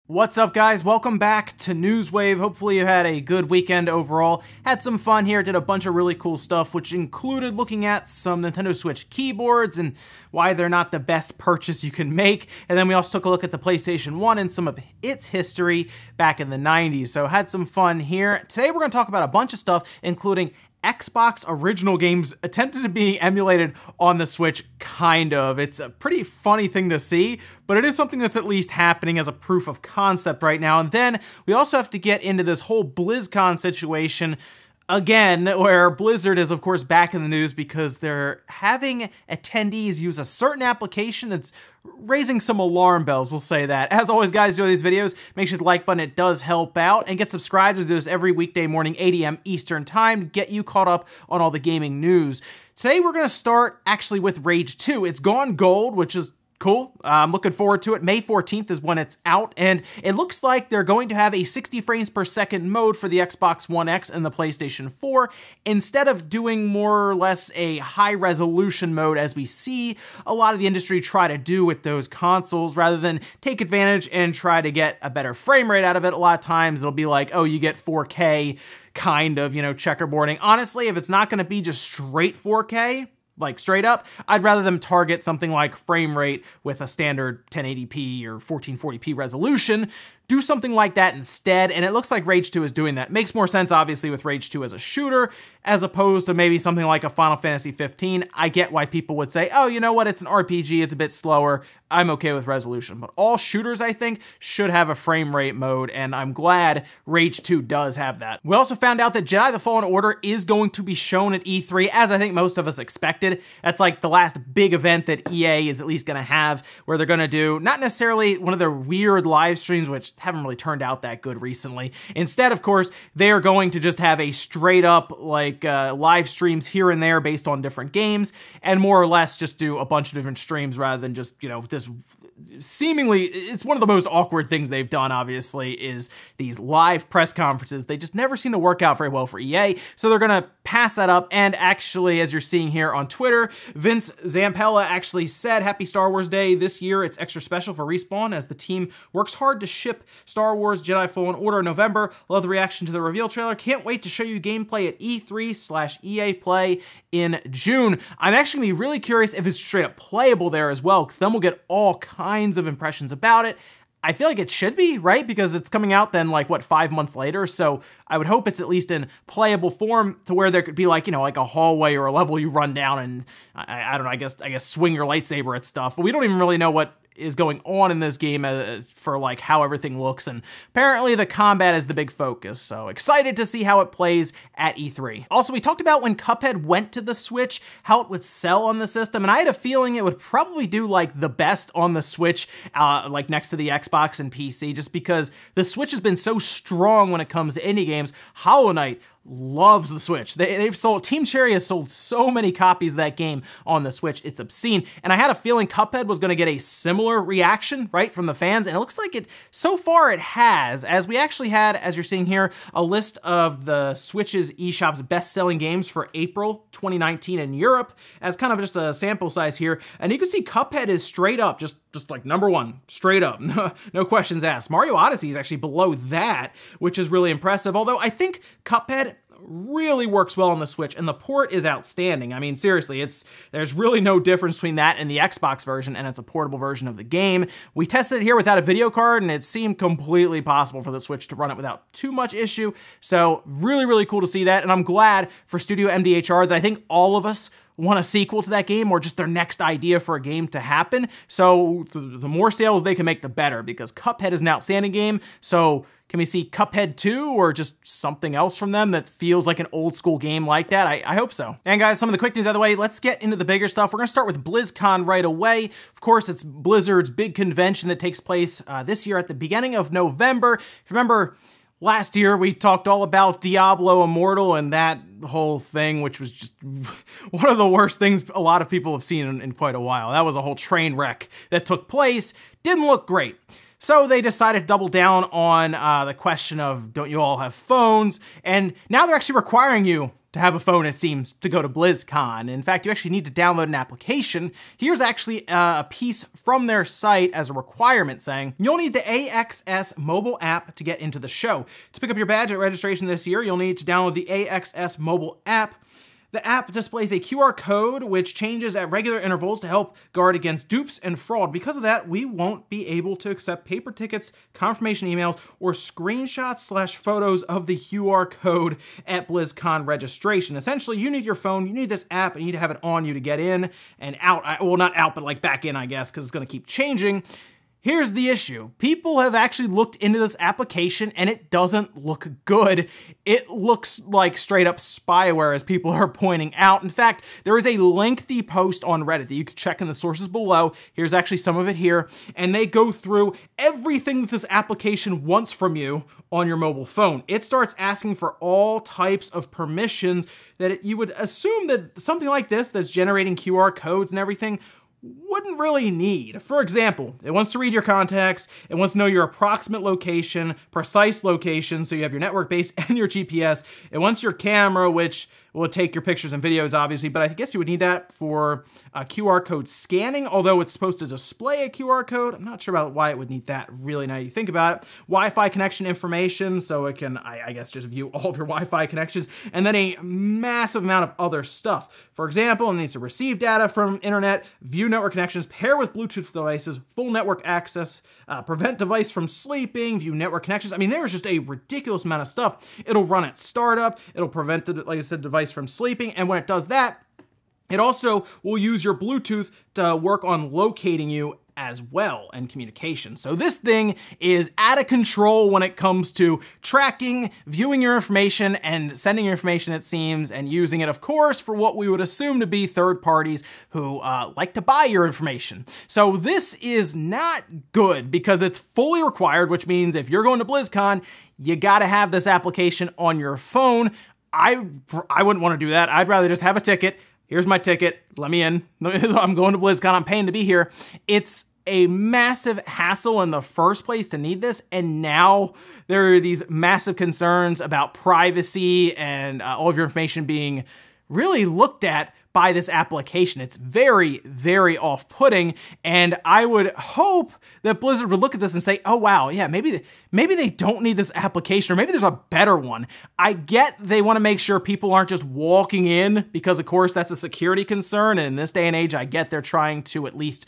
What's up, guys? Welcome back to Newswave. Hopefully you had a good weekend overall. Had some fun here, did a bunch of really cool stuff, which included looking at some Nintendo Switch keyboards and why they're not the best purchase you can make. And then we also took a look at the PlayStation 1 and some of its history back in the 90s. So had some fun here. Today we're going to talk about a bunch of stuff, including Xbox original games attempted to be emulated on the Switch, kind of. It's a pretty funny thing to see, but it is something that's at least happening as a proof of concept right now. And then we also have to get into this whole BlizzCon situation again, where Blizzard is, of course, back in the news because they're having attendees use a certain application that's raising some alarm bells, we'll say that. As always, guys, do these videos, make sure to like button, it does help out, and get subscribed as there's every weekday morning, 8 a.m. Eastern time, to get you caught up on all the gaming news. Today, we're going to start actually with Rage 2. It's gone gold, which is cool. I'm looking forward to it. May 14th is when it's out, and it looks like they're going to have a 60 frames per second mode for the Xbox One X and the PlayStation 4, instead of doing more or less a high resolution mode as we see a lot of the industry try to do with those consoles. Rather than take advantage and try to get a better frame rate out of it, a lot of times it'll be like, oh, you get 4K, kind of, checkerboarding. Honestly, if it's not going to be just straight 4K, like straight up, I'd rather them target something like frame rate with a standard 1080p or 1440p resolution. Do something like that instead, and it looks like Rage 2 is doing that. Makes more sense, obviously, with Rage 2 as a shooter, as opposed to maybe something like a Final Fantasy 15. I get why people would say, oh, you know what, it's an RPG, it's a bit slower, I'm okay with resolution. But all shooters, I think, should have a frame rate mode, and I'm glad Rage 2 does have that. We also found out that Jedi: The Fallen Order is going to be shown at E3, as I think most of us expected. That's like the last big event that EA is at least gonna have, where they're gonna do, not necessarily one of their weird live streams, which haven't really turned out that good recently. Instead, of course, they are going to just have a straight up like live streams here and there based on different games, and more or less just do a bunch of different streams rather than just, this seemingly, it's one of the most awkward things they've done, obviously, is these live press conferences. They just never seem to work out very well for EA, so they're gonna pass that up. And actually, as you're seeing here on Twitter, Vince Zampella actually said, "Happy Star Wars Day. This year it's extra special for Respawn as the team works hard to ship Star Wars Jedi Fallen Order in November. Love the reaction to the reveal trailer. Can't wait to show you gameplay at E3/EA Play in June." I'm actually gonna be really curious if it's straight up playable there as well, because then we'll get all kinds of impressions about it. I feel like it should be, right? Because it's coming out then, like, what, 5 months later? So I would hope it's at least in playable form, to where there could be like, like a hallway or a level you run down and, I don't know, I guess swing your lightsaber at stuff. But we don't even really know what is going on in this game for like how everything looks, and apparently the combat is the big focus, so excited to see how it plays at E3. Also, we talked about when Cuphead went to the Switch, how it would sell on the system, and I had a feeling it would probably do like the best on the Switch, like next to the Xbox and PC, just because the Switch has been so strong when it comes to indie games. Hollow Knight loves the Switch. They've sold, Team Cherry has sold so many copies of that game on the Switch, it's obscene. And I had a feeling Cuphead was gonna get a similar reaction, right, from the fans, and it looks like it, so far it has, as we actually had, as you're seeing here, a list of the Switch's eShop's best-selling games for April 2019 in Europe, as kind of just a sample size here, and you can see Cuphead is straight up, just like #1, straight up, no questions asked. Mario Odyssey is actually below that, which is really impressive, although I think Cuphead really works well on the Switch, and the port is outstanding. I mean, seriously, there's really no difference between that and the Xbox version, and it's a portable version of the game. We tested it here without a video card, and it seemed completely possible for the Switch to run it without too much issue, so really, really cool to see that, and I'm glad for Studio MDHR that I think all of us want a sequel to that game, or just their next idea for a game to happen. So the more sales they can make, the better, because Cuphead is an outstanding game. So can we see Cuphead 2 or just something else from them that feels like an old school game like that? I hope so. And guys, some of the quick news out of the way, let's get into the bigger stuff. We're gonna start with BlizzCon right away. Of course, it's Blizzard's big convention that takes place this year at the beginning of November. If you remember, last year, we talked all about Diablo Immortal and that whole thing, which was just one of the worst things a lot of people have seen in quite a while. That was a whole train wreck that took place. Didn't look great. So they decided to double down on the question of, don't you all have phones? And now they're actually requiring you to have a phone, it seems, to go to BlizzCon. In fact, you actually need to download an application. Here's actually a piece from their site as a requirement saying, you'll need the AXS mobile app to get into the show. To pick up your badge at registration this year, you'll need to download the AXS mobile app. The app displays a QR code which changes at regular intervals to help guard against dupes and fraud. Because of that, we won't be able to accept paper tickets, confirmation emails, or screenshots/photos of the QR code at BlizzCon registration. Essentially, you need your phone, you need this app, and you need to have it on you to get in and out. Well, not out, but like back in, I guess, because it's going to keep changing. Here's the issue. People have actually looked into this application and it doesn't look good. It looks like straight up spyware, as people are pointing out. In fact, there is a lengthy post on Reddit that you can check in the sources below. Here's actually some of it here. And they go through everything that this application wants from you on your mobile phone. It starts asking for all types of permissions that you would assume that something like this that's generating QR codes and everything wouldn't really need. For example, it wants to read your contacts, it wants to know your approximate location, precise location, so you have your network base and your GPS. It wants your camera, which will take your pictures and videos, obviously, but I guess you would need that for QR code scanning, although it's supposed to display a QR code. I'm not sure about why it would need that, really, now you think about it. Wi-Fi connection information, so it can, I guess, just view all of your Wi-Fi connections, and then a massive amount of other stuff. For example, it needs to receive data from internet, view network connections, pair with Bluetooth devices, full network access, prevent device from sleeping, view network connections. I mean, there's just a ridiculous amount of stuff. It'll run at startup, it'll prevent the, like I said, device from sleeping, and when it does that, it also will use your Bluetooth to work on locating you as well and communication. So this thing is out of control when it comes to tracking, viewing your information, and sending your information, it seems, and using it, of course, for what we would assume to be third parties who like to buy your information. So this is not good because it's fully required, which means if you're going to BlizzCon, you gotta have this application on your phone. I wouldn't want to do that. I'd rather just have a ticket. Here's my ticket. Let me in. I'm going to BlizzCon. I'm paying to be here. It's a massive hassle in the first place to need this, and now there are these massive concerns about privacy and all of your information being really looked at by this application. It's very, very off-putting, and I would hope that Blizzard would look at this and say, oh wow, yeah, maybe they don't need this application, or maybe there's a better one. I get they want to make sure people aren't just walking in, because of course that's a security concern, and in this day and age I get they're trying to at least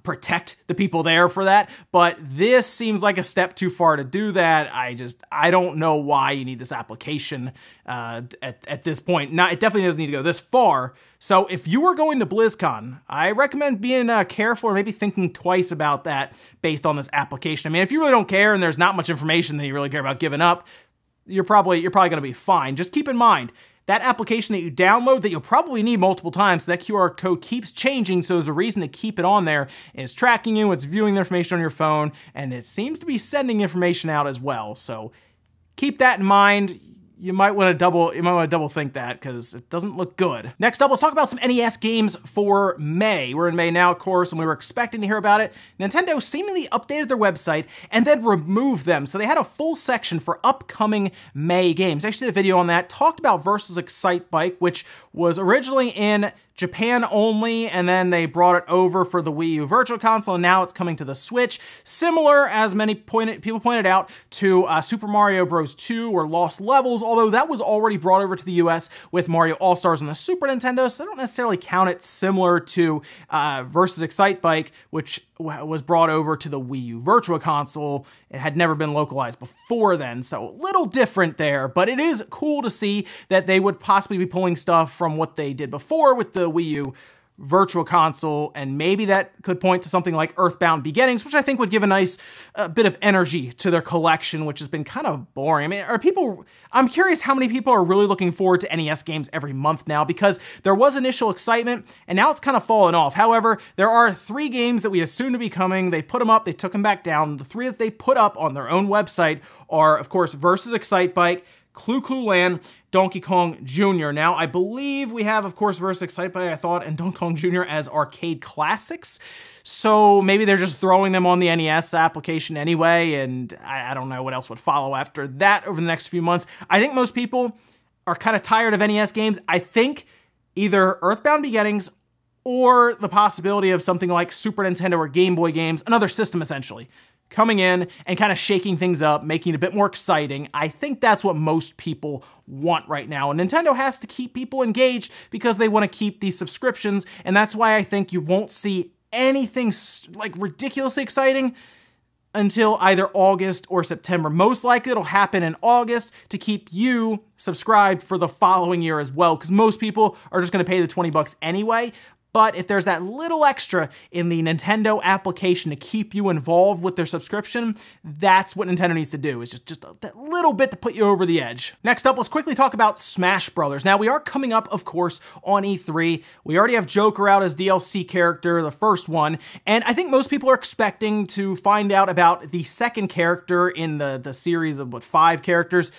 protect the people there for that, but this seems like a step too far to do that. I don't know why you need this application at this point. Now, it definitely doesn't need to go this far. So if you are going to BlizzCon, I recommend being careful or maybe thinking twice about that based on this application. I mean, if you really don't care and there's not much information that you really care about giving up, you're probably going to be fine. Just keep in mind, that application that you download that you'll probably need multiple times, so that QR code keeps changing, so there's a reason to keep it on there. It's tracking you, it's viewing the information on your phone, and it seems to be sending information out as well. So keep that in mind. You might want to double think that, because it doesn't look good. Next up, let's talk about some NES games for May. We're in May now, of course, and we were expecting to hear about it. Nintendo seemingly updated their website and then removed them. So they had a full section for upcoming May games. I actually did a video on that, talked about Versus Excitebike, which was originally in Japan only, and then they brought it over for the Wii U Virtual Console, and now it's coming to the Switch. Similar, as many people pointed out, to Super Mario Bros. 2 or Lost Levels, although that was already brought over to the US with Mario All-Stars on the Super Nintendo, so I don't necessarily count it similar to Versus Excitebike, which was brought over to the Wii U Virtual Console. It had never been localized before then, so a little different there, but it is cool to see that they would possibly be pulling stuff from what they did before with the Wii U Virtual Console, and maybe that could point to something like Earthbound Beginnings, which I think would give a nice bit of energy to their collection, which has been kind of boring. I mean, I'm curious how many people are really looking forward to NES games every month now, because there was initial excitement, and now it's kind of fallen off. However, there are 3 games that we assume to be coming. They put them up, they took them back down. The 3 that they put up on their own website are, of course, Versus Excitebike, Clu Clu Land, Donkey Kong Jr. Now, I believe we have, of course, Versus Excitebike, I thought, and Donkey Kong Jr. as arcade classics. So maybe they're just throwing them on the NES application anyway, and I don't know what else would follow after that over the next few months. I think most people are kind of tired of NES games, I think either Earthbound Beginnings or the possibility of something like Super Nintendo or Game Boy games, another system essentially, coming in and kind of shaking things up, making it a bit more exciting. I think that's what most people want right now. And Nintendo has to keep people engaged because they want to keep these subscriptions. And that's why I think you won't see anything like ridiculously exciting until either August or September. Most likely it'll happen in August to keep you subscribed for the following year as well, because most people are just going to pay the 20 bucks anyway. But if there's that little extra in the Nintendo application to keep you involved with their subscription, that's what Nintendo needs to do, is just that little bit to put you over the edge. Next up, let's quickly talk about Smash Brothers. Now, we are coming up, of course, on E3. We already have Joker out as DLC character, the first one, and I think most people are expecting to find out about the second character in the series of, 5 characters.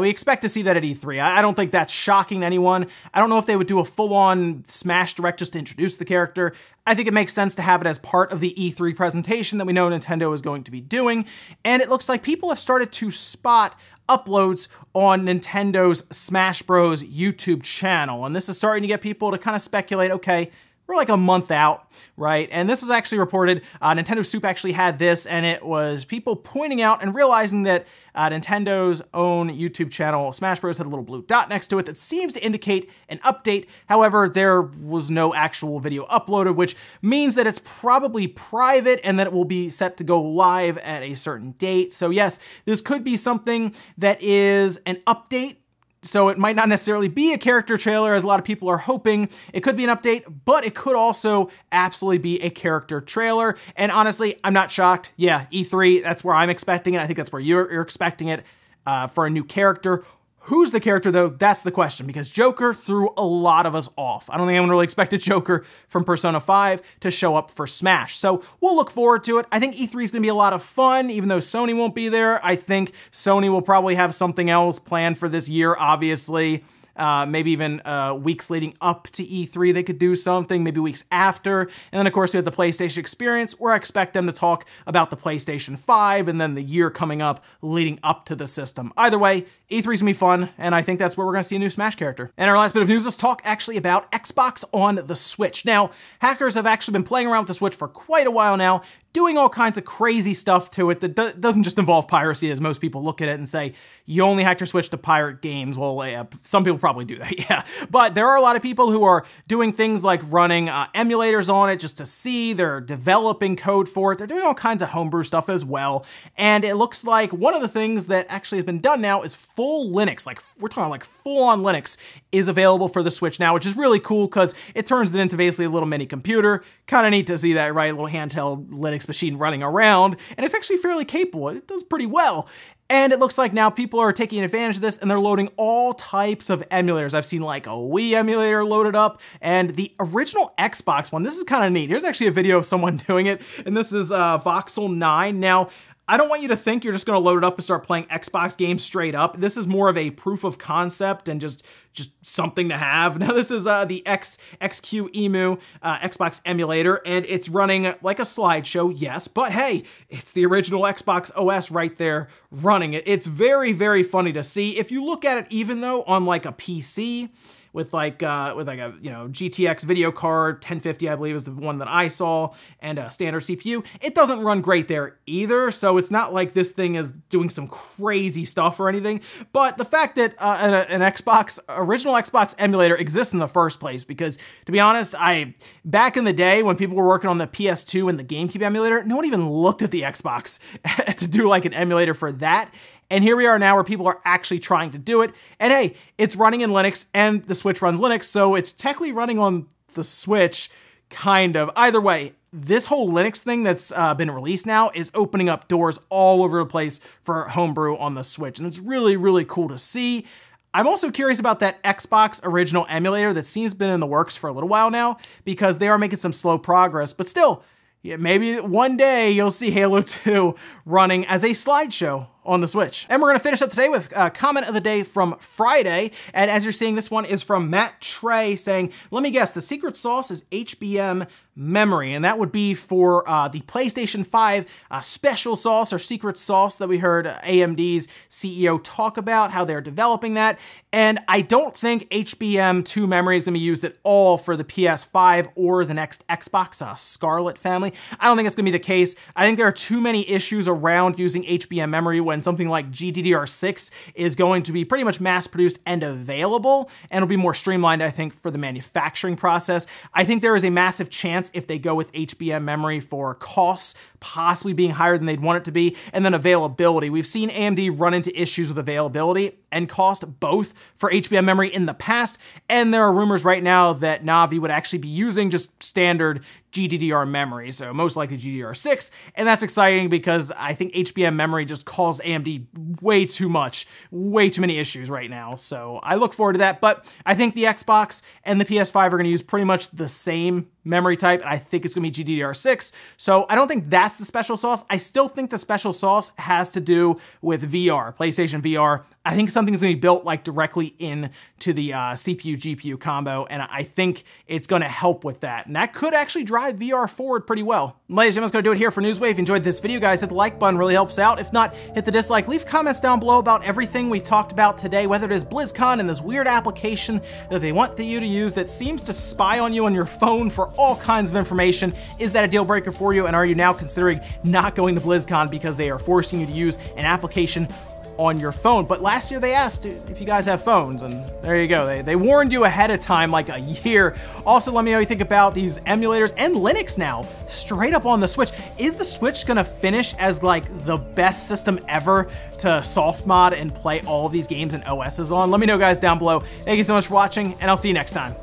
We expect to see that at E3. I don't think that's shocking to anyone. I don't know if they would do a full-on Smash Direct just to introduce the character. I think it makes sense to have it as part of the E3 presentation that we know Nintendo is going to be doing, and it looks like people have started to spot uploads on Nintendo's Smash Bros. YouTube channel, and this is starting to get people to kind of speculate, okay, we're like a month out, right? And this was actually reported, Nintendo Soup actually had this, and it was people pointing out and realizing that Nintendo's own YouTube channel, Smash Bros, had a little blue dot next to it that seems to indicate an update. However, there was no actual video uploaded, which means that it's probably private and that it will be set to go live at a certain date. So yes, this could be something that is an update. So it might not necessarily be a character trailer, as a lot of people are hoping. It could be an update, but it could also absolutely be a character trailer. And honestly, I'm not shocked. Yeah, E3, that's where I'm expecting it. I think that's where you're expecting it for a new character. Who's the character, though? That's the question, because Joker threw a lot of us off. I don't think anyone really expected Joker from Persona 5 to show up for Smash. So we'll look forward to it. I think E3 is going to be a lot of fun, even though Sony won't be there. I think Sony will probably have something else planned for this year, obviously. Maybe even weeks leading up to E3, they could do something, maybe weeks after. And then, of course, we have the PlayStation Experience, where I expect them to talk about the PlayStation 5 and then the year coming up leading up to the system. Either way, E3's gonna be fun, and I think that's where we're gonna see a new Smash character. And our last bit of news, let's talk actually about Xbox on the Switch. Now, hackers have actually been playing around with the Switch for quite a while now, doing all kinds of crazy stuff to it that doesn't just involve piracy, as most people look at it and say, you only hacked your Switch to pirate games. Well, yeah, some people probably do that, yeah. But there are a lot of people who are doing things like running emulators on it just to see. They're developing code for it. They're doing all kinds of homebrew stuff as well. And it looks like one of the things that actually has been done now is full Linux. Like, we're talking like full-on Linux is available for the Switch now, which is really cool because it turns it into basically a little mini computer. Kind of neat to see that, right? A little handheld Linux machine running around, and it's actually fairly capable. It does pretty well. And it looks like now people are taking advantage of this and they're loading all types of emulators. I've seen like a Wii emulator loaded up and the original Xbox one. This is kind of neat. Here's actually a video of someone doing it, and this is Voxel 9. Now, I don't want you to think you're just going to load it up and start playing Xbox games straight up. This is more of a proof of concept and just something to have. Now, this is the XQEMU Xbox emulator, and it's running like a slideshow, yes, but hey, it's the original Xbox OS right there running it. It's very, very funny to see. If you look at it, even though on like a PC, with like a GTX video card, 1050 I believe is the one that I saw, and a standard CPU, it doesn't run great there either. So it's not like this thing is doing some crazy stuff or anything. But the fact that an original Xbox emulator exists in the first place, because to be honest, back in the day when people were working on the PS2 and the GameCube emulator, no one even looked at the Xbox to do like an emulator for that. And here we are now where people are actually trying to do it. And hey, it's running in Linux and the Switch runs Linux, so it's technically running on the Switch, kind of. Either way, this whole Linux thing that's been released now is opening up doors all over the place for homebrew on the Switch. And it's really, really cool to see. I'm also curious about that Xbox original emulator that seems to have been in the works for a little while now, because they are making some slow progress, but still, yeah, maybe one day you'll see Halo 2 running as a slideshow on the Switch. And we're gonna finish up today with a comment of the day from Friday. And as you're seeing, this one is from Matt Trey saying, let me guess, the secret sauce is HBM memory, and that would be for the PlayStation 5 special sauce or secret sauce that we heard AMD's CEO talk about, how they're developing that. And I don't think HBM2 memory is gonna be used at all for the PS5 or the next Xbox Scarlet family. I don't think it's gonna be the case. I think there are too many issues around using HBM memory when something like GDDR6 is going to be pretty much mass produced and available, and it'll be more streamlined, I think, for the manufacturing process. I think there is a massive chance if they go with HBM memory for costs possibly being higher than they'd want it to be, and then availability. We've seen AMD run into issues with availability and cost both for HBM memory in the past, and there are rumors right now that Navi would actually be using just standard GDDR memory, so most likely GDDR6, and that's exciting because I think HBM memory just caused AMD way too many issues right now, so I look forward to that. But I think the Xbox and the PS5 are gonna use pretty much the same memory type, and I think it's gonna be GDDR6, so I don't think that's the special sauce. I still think the special sauce has to do with VR, PlayStation VR. I think something's gonna be built like directly into the CPU-GPU combo, and I think it's gonna help with that. And that could actually drive VR forward pretty well. Ladies and gentlemen, that's gonna do it here for Newswave. If you enjoyed this video, guys, hit the like button, really helps out. If not, hit the dislike. Leave comments down below about everything we talked about today, whether it is BlizzCon and this weird application that they want you to use that seems to spy on you on your phone for all kinds of information. Is that a deal breaker for you? And are you now considering not going to BlizzCon because they are forcing you to use an application on your phone? But last year they asked if you guys have phones, and there you go. They warned you ahead of time, like a year. Also, let me know what you think about these emulators and Linux now, straight up on the Switch. Is the Switch gonna finish as like the best system ever to soft mod and play all of these games and OSs on? Let me know, guys, down below. Thank you so much for watching, and I'll see you next time.